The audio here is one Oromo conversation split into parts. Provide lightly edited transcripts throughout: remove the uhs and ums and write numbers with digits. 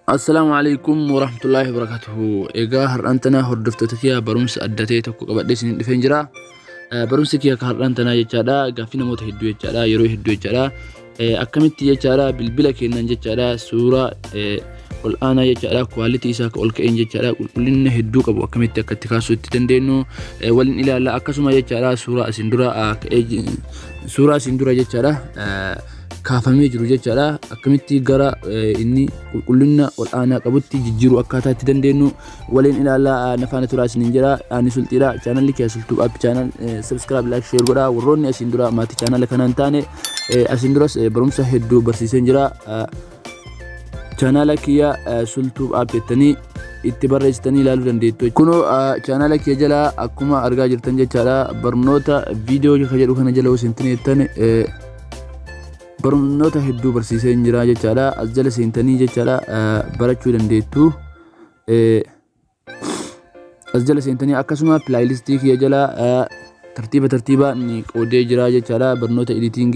السلام عليكم ورحمة الله وبركاته. إيجا هرانتنا هردفتك يا برمس أدتي تكو قبل سنين دفنجرا برمس كيا هرانتنا يجارا غافينا موت هدو يجارا يرو هدو يجارا أكملت يجارا بالبلك إن يجارا سورة والآن يجارا كواليتي إساك أولك إن يجارا كلنا هدو كبو أكملت كتكاسو تتندينو ولن إلى لا أكاسما يجارا سورة سندورا يجارا كافمي جرو جچارا أكملتي غرا إني كلنا والآن قبضتي جيرو أكاتا تدندينو ولين إلى لا نفانا تراس نينجرا أني سلطيرا channel لك سلطو أب channel سبسكرايب لايك شير غرا وروني أسندرا ماتي channel لكنان تاني أسندرا برمسا هدو برسيسين جرا channel لك يا سلطو أب تاني اتبرجتني لالو دنديتو كونو channel لك يجلا أكما أرجع جرتن جچارا برنوتا فيديو خجلو خنا جلو سنتني تاني برنوتا هدو برسيسين جرا جچارا أزجل سنتني جچارا برچو دنديتو أزجل سنتني أكسما بلايلستي كي جلا ترتيبا نيك أودي جرا جچارا برنوتا إديتينج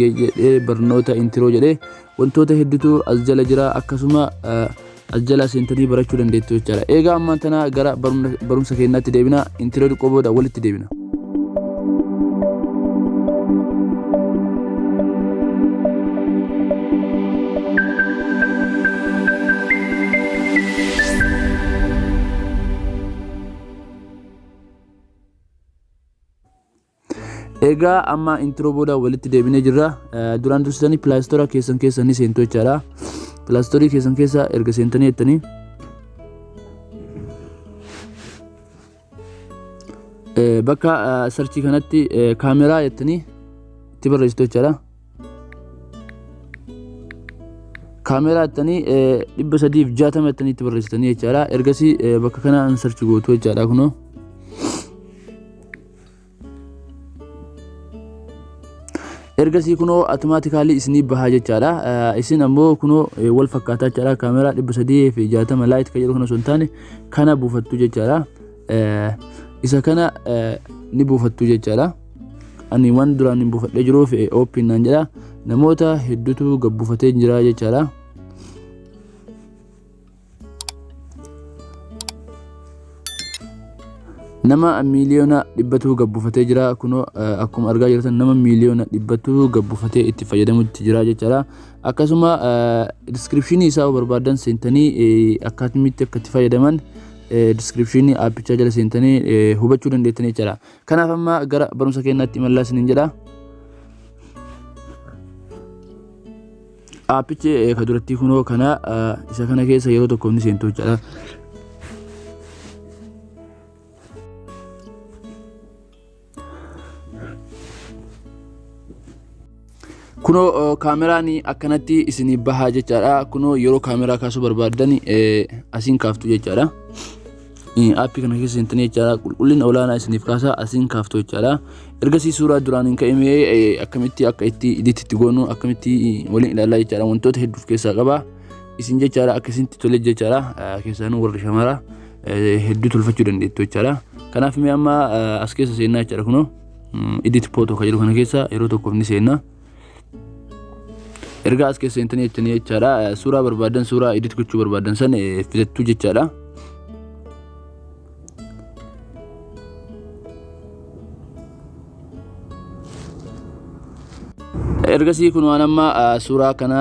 برنوتا انترو جدي وانتوتا هدوتو أزجل جرا أكسما أزجل سنتني برچو دنديتو جچارا إيغا أمانتنا غرا برمسا كينات ديبنا انترو دي قوبو دا ولت ديبنا Ega amma intro boda walitti deebine jirra duraan dursitanii pilaastoorii keessanii seentoo jechaadha. Pilaastoorii keessan keessa erga seentanii jettanii bakka sarchii kanatti kaameraa jettanii itti barreessitu jechaadha. Kaameraa jettanii 360 jettanii itti barreessitanii jechaadha. Ergasii bakka kanaan sarchii gootu jechaadha kunoo. ergasii kuno automatically isni baha jechaadha isin ammoo kuno wal fakkaata jechaadha kaamera 360 light ka jedhu kana sontaane kana buufattu jechaadha isa kana ni buufattu jechaadha ani wan duraan ni buufadhe jiruuf open nan jedha namoota hedduutu gabbuufatee jira jechaadha nama miliyoona 100 gabbuufatee jira kuno akkuma argaa jirtan nama miliyoona 100 gabbuufatee itti fayyadamutti jira jechaadha akkasuma description isaa barbaadan seentanii akkamitti akka itti fayyadaman description appicha jala seentanii hubachuu dandeettanii jechaadha kanaaf amma gara barumsa keenyaatti imallaa isiniin jedha appichi ka duratti kuno kana isa kana keessa yeroo tokko ni seentu jechaadha kuno kaameraan akkanatti isini baha jechaadha kuno yeroo kaameraa kaasuu barbaadan asiin kaaftu jechaadha aappii kana keessa seentanii jechaadha qulqullina olaanaa isiniif kaasa asiin kaaftu jechaadha ergasii suuraa duraan hin ka'ime akkamitti akka itti edit goonu akkamitti waliin ilaalaa jechaadha wantoota hedduuf keessaa qaba isin jechaadha akkasitti tole jechaadha keessanuu warri shamara hedduu tolfachuu dandeettu jechaadha kanaaf mee amma as keessa seennaa jechaadha kuno edit photo ka jedhu kana keessa yeroo tokkoof ni seenna erga as keessa seentanii jechaadha suuraa barbaadan suuraa edit gochuu barbaadan san filattu jechaadha ergasii kun waan amma suuraa kana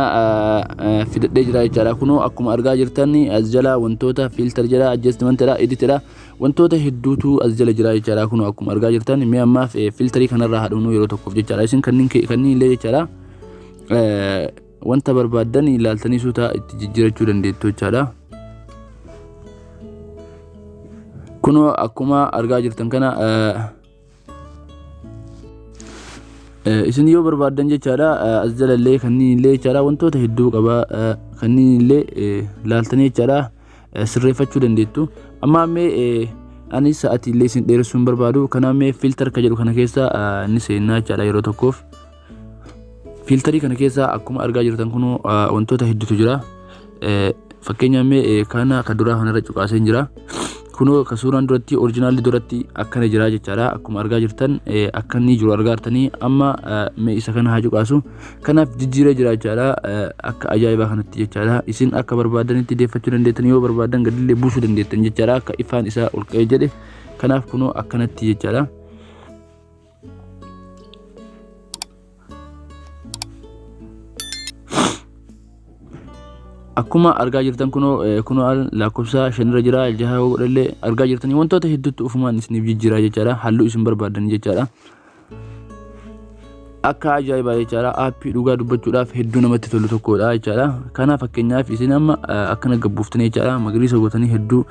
fidadhee jira jechaadha kuno akkuma argaa jirtan as jala wantoota filter jira adjustment dha edit dha wantoota hedduutu as jala jira jechaadha kuno akkuma argaa jirtan mee amma filterii kanarraa haadhumnu yeroo tokkoof jechaadha isin kanneen illee jechaadha wanta barbaadan ilaaltanii suuta itti jijjiirachuu dandeettu jechaadha kuno akkuma argaa jirtan kana isin yoo barbaadan jechaadha as jalallee kanneen illee jechaadha wantoota hedduu qaba kanneen illee ilaaltanii jechaadha sirreeffachuu dandeettu amma mee ani sa'aatii illee isin dheeressuun barbaadu kana mee filter ka jedhu kana keessa ni seennaa jechaadha yeroo tokkoof filterii kana keessa akkuma argaa jirtan kun wantoota hedduutu jira fakkeenyaaf mee kana ka duraa kanarra cuqaaseen jira kuno ka suuraan duratti original duratti akkana jira jechaadha akkuma argaa jirtan akkanni jiru argaartanii amma mee isa kana haa cuqaasu kanaaf jijjiiree jira jechaadha akka ajaa'ibaa kanatti jechaadha isin akka barbaadanitti deeffachuu dandeettan yoo barbaadan gadillee buusuu dandeettan jechaadha akka ifaan isaa ol ka'ee jedhe kanaaf kuno akkanatti jechaadha akkuma argaa jirtan kuno lakkoofsa 5 irra jira 6 godhalle argaa jirtanii wantoota hedduutti ufumaan isiniif jijjiiraa jechaadha halluu isin barbaadan jechaadha akka ajaa'ibaa jechaadha aappii dhugaa dubbachuudhaaf hedduu namatti tolu tokkodha jechaadha kana fakkeenyaaf isin amma akkana gabbuuftanii jechaadha magariisa gootanii hedduu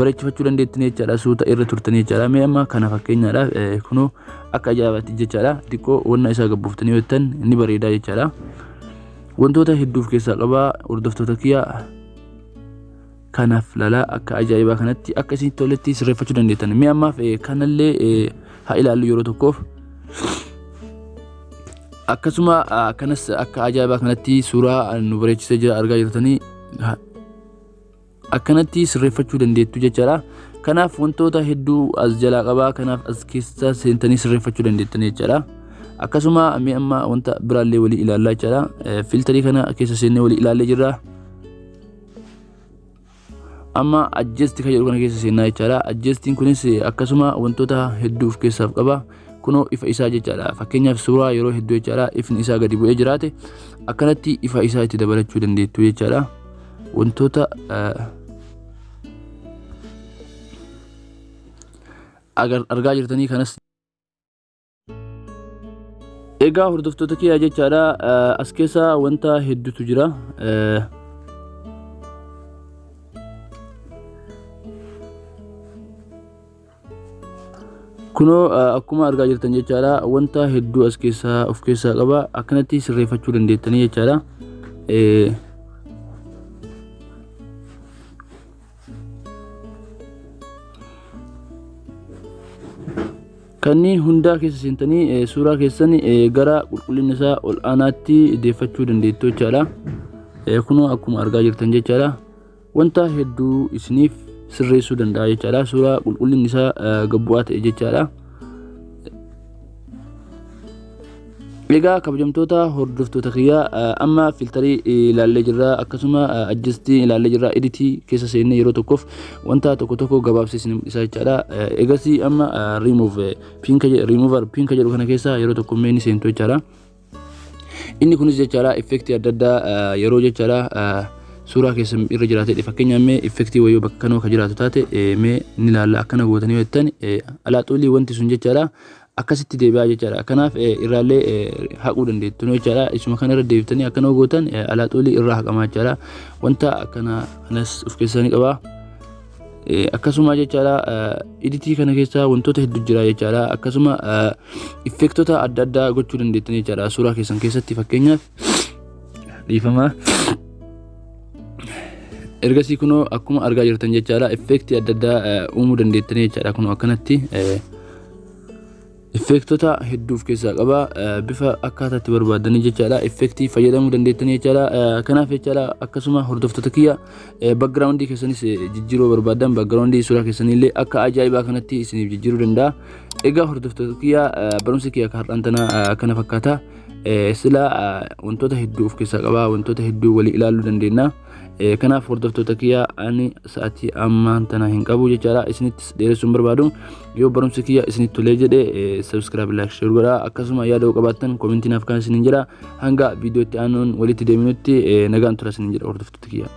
barachifachuu dandeettanii jechaadha suuta irra turtanii jechaadha mee amma kana fakkeenyaadhaaf kuno akka ajaa'ibaatti jechaadha xiqqoo wanna isaa gabbuuftanii yootan ni bareeda jechaadha wantoota hedduuf keessaa qaba hordoftoota kiyya kanaaf lala akka ajaa'ibaa kanatti akka isin toletti sirreeffachuu dandeettan mee ammaaf kanallee haa ilaallu yeroo tokkoof akkasuma kanas akka ajaa'ibaa kanatti suuraa nu bareechisee jira argaa jirtanii akkanatti sirreeffachuu dandeettu jechaadha kanaaf wantoota hedduu as jalaa qaba kanaaf as keessa seentanii sirreeffachuu dandeettan jechaadha akkasuma mee amma wanta biraallee walii ilaallaa jechaadha filtarii kana keessa seennee walii ilaallee jirra amma adjust ka jedhu kana keessa seennaa jechaadha adjustiin kunis akkasuma wantoota hedduu of keessaaf qaba kuno ifa isaa jechaadha fakkeenyaaf suuraa yeroo hedduu jechaadha ifni isaa gadi bu'ee jiraate akkanatti ifa isaa itti dabalachuu dandeettu jechaadha wantoota argaa jirtanii kanas egaa hordoftoota kiyya jechaadha as keessa wanta hedduutu jira kuno akkuma argaa jirtan jechaadha wanta hedduu as keessa of keessaa qaba akkanatti sirreeffachuu dandeettanii jechaadha kanneen hundaa keessa seentanii suuraa keessan gara qulqullinni isaa ol aanaatti deeffachuu dandeettu jechaadha kuno akkuma argaa jirtan jechaadha wanta hedduu isiniif sirreessuu danda'a jechaadha suuraa qulqullinni isaa gabbu'aa ta'e jechaadha egaa kabajamtoota hordoftoota kiyya amma filtarii ilaallee jirra akkasuma adjustii ilaallee jirra editii keessa seennee yeroo tokkoof wanta tokko gabaabsee isaa jechaadha egasii amma remove pinka jedhu kana keessa yeroo tokko mee ni seentu jechaadha inni kunis jechaadha effektii adda addaa yeroo jechaadha suuraa keessa irra jiraate fakkeenyaaf mee effektii wayyoo bakka kanoo ka jiraatu taate mee ni ilaalla akkana gootanii jettan alaaxolii wanti sun jechaadha akkasitti deebi'aa jechaadha kanaaf irraallee haquu dandeettu jechaadha isuma kana irra deebitanii akkana gootan alaaxolii irraa haqamaa jechaadha wanta akkana kanas of keessaa ni qaba akkasuma jechaadha editii kana keessa wantoota hedduu jira jechaadha akkasuma effektota adda addaa gochuu dandeettan jechaadha suuraa keessan keessatti fakkeenyaaf dhiifama ergasii kuno akkuma argaa jirtan jechaadha effektii adda addaa uumuu dandeettan jechaadha kuno akkanatti effektota hedduuf keessaa qaba bifa akkaataatti barbaadanii jechaadha effektii fayyadamuu dandeettan jechaadha kanaaf jechaadha akkasuma hordoftoota kiyya backgroundii keessanis jijjiiruu barbaadan backgroundii suuraa keessanillee akka ajaa'ibaa kanatti isiniif jijjiiruu danda'a egaa hordoftoota kiyya barumsi kiyya har'aan tana kana fakkaata sila wantoota hedduu of keessaa qaba wantoota hedduu walii ilaaluu dandeenya kanaaf hordoftoota kiyya ani sa'aatii ammaan tana hin qabu jechaadha isinittis dheeressuun barbaadu yoo barumsi kiyya isinitti tolee jedhe subscribe like share godhaa akkasuma yaada qabaattan komentii naaf kaa'aa isiniin jedha hanga viidiyoo itti aanuun walitti deeminutti nagaan tura isiniin jedha hordoftoota kiyya